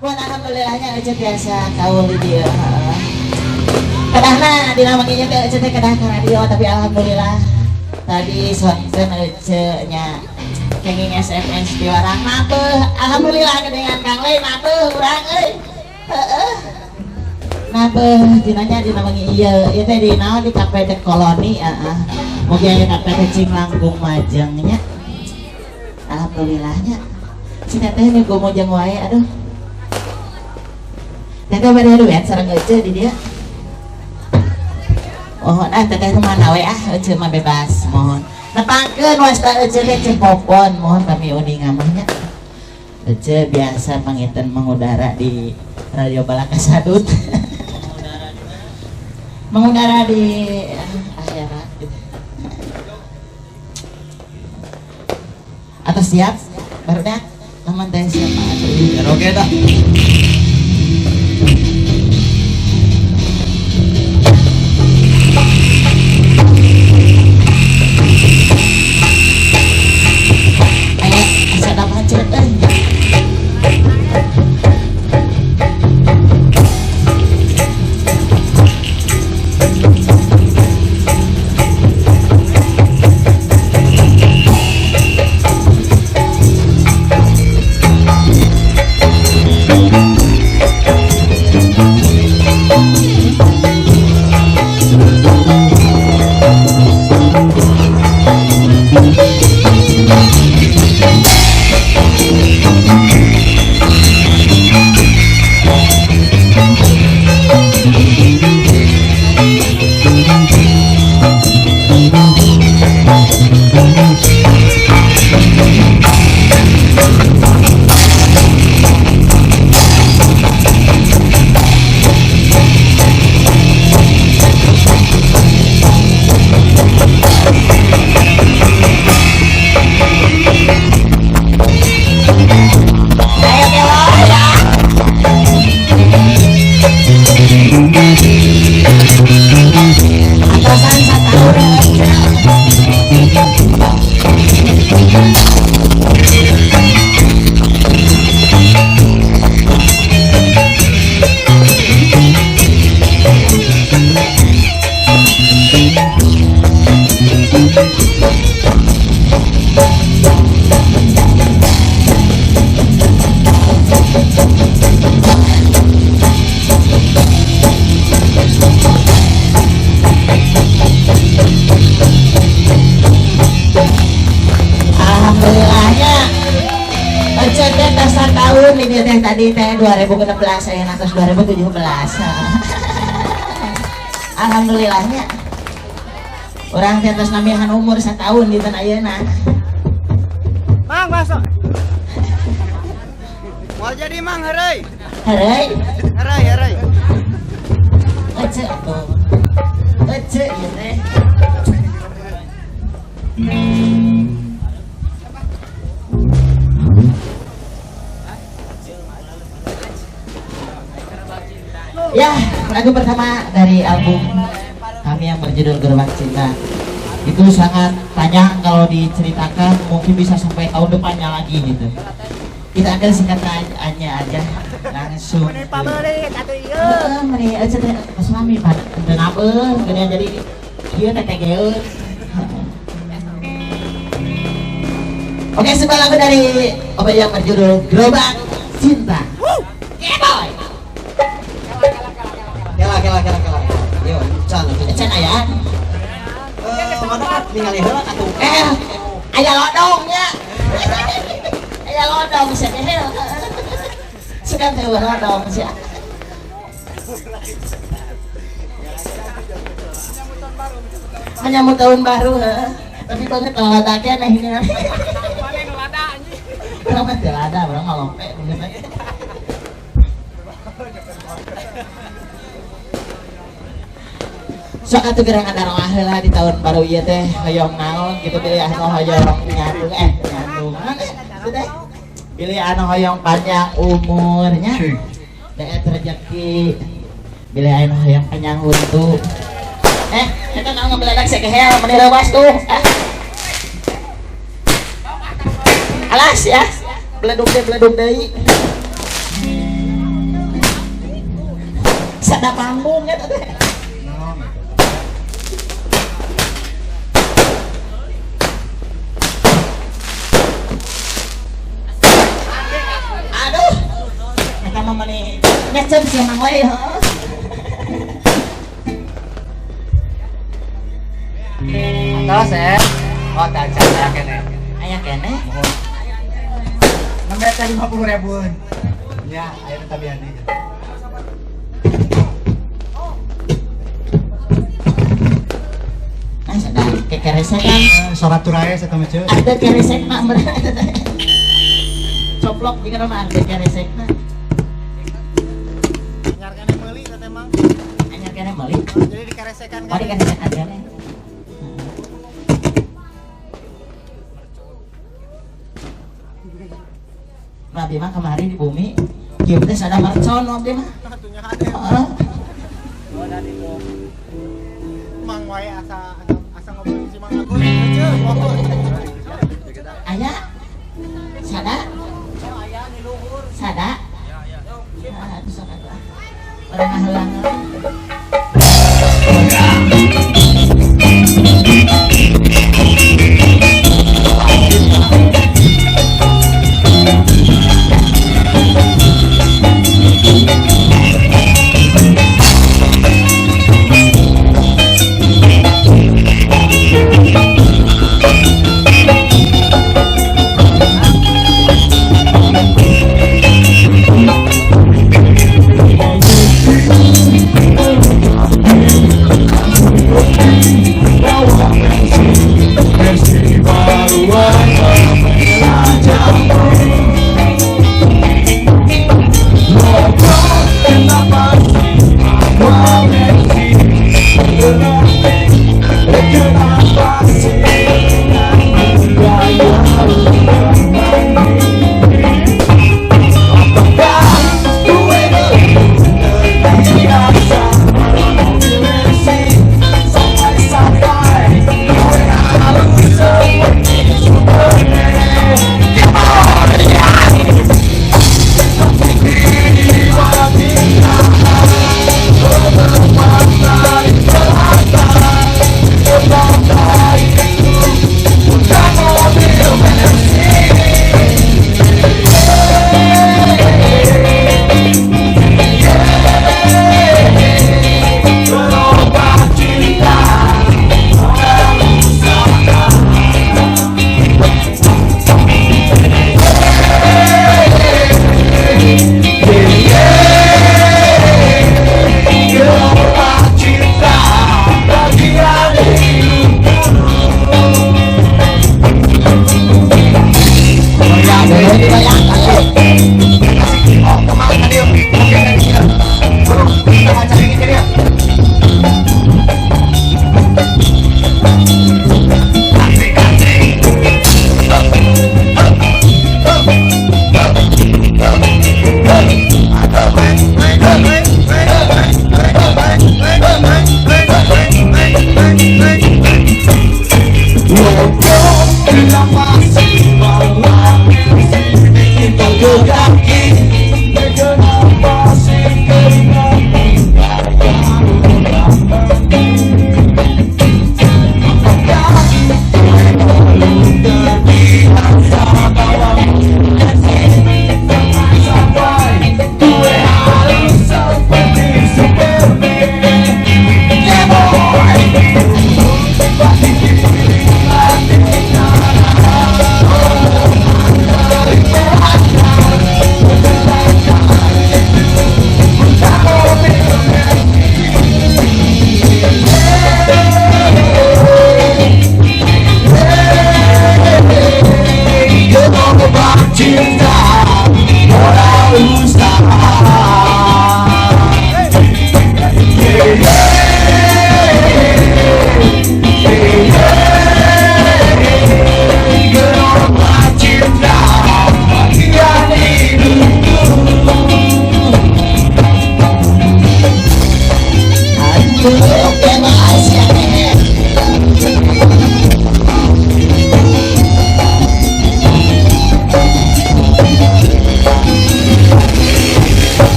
Buat alhamdulillahnya aja biasa kaul dia. Kadahna dina manginya teh aja teh kadah ka radio tapi alhamdulillah tadi sonten aja nya kenging SMS di warang napeuh. Alhamdulillah dengan Kang Le napeuh urang euy. Heeh. Napeuh dinanya dina mangi ieu teh di naon di kafe dek koloni heeh. Mugi aya kafe teh Cinglanggung Majeng nya. Alhamdulillahnya. Si teteh minggu mojeng wae aduh. Teteh bade duit sareng euceul di dia. Mohon teteh mana we euceul mah bebas mohon. Nepangkeun wasta euceul teh cepopon mohon kami uning amahnya. Euceul biasa pangiten mengudara di Radio Balaka Sadut. Mengudara di akhirat gitu. Atau siap? Baru dah teman teh siapa atuh? Ya oke dah. Aya asa da macet euy. Tadi teh 2016 saya atas 2017. Alhamdulillahnya orang teh tos nambihan umur 1 tahun di tanah ayeuna. Mang masuk. Mau jadi mang heureuy. Heureuy. Heureuy. Ece atuh. Ece ieu teh. Ya, lagu pertama dari album kami yang berjudul Gerbang Cinta. Itu sangat panjang kalau diceritakan, mungkin bisa sampai tahun depannya lagi gitu. Kita akan singkatannya aja langsung. Meni aja teh suami pada kenapa gini jadi ieu teh tegeun. Oke, sebuah lagu dari apa yang berjudul Gerbang Cinta. Yeah, boy. Kela. Yo, can aya. Mana ningali heula atuh. Aya lodongnya. Aya lodong sia teh. Sugan teh lodong sia. Menyambut tahun baru, tapi banget kalau ladaknya nah ini. Paling lada anjing. Kenapa teh lada, urang ngalompe bener. Sok atuh gerangan daroah heula di tahun baru ieu teh hoyong naon gitu teh anu hoyong nyandung nyandung teh pilih anu hoyong panjang umurnya daet rezeki pilih anu hoyong panjang untu eta naon ngebeledak segehel meni rewas tuh alas ya beledug deui sada panggung ya teh. Aduh, mereka mau meni ngecen sih emang leh. Terus ya, oh tak cara kene. Ayah kene. Nambah 50.000. Ya, ayo tapi ani. Nah, sada kekeresekan. Sobat turaya saya tahu cuy. Ada keresek nak berada. Coplok jika nama ada keresek nak. Nyarkan yang meuli teh mang. Hanya kene beli. Jadi dikeresekan Oh, dikeresek aja nih. Nabi mah kemarin di bumi, kieu teh sada mercon abdi mah. Satunya ada. Heeh. Oh dari itu. Mang wae asa ngobrol si Mang Agus. Ceuh, ngobrol. Aya. Sada? Aya di luhur. Sada? Ah, itu sada. Orang ngahalangan.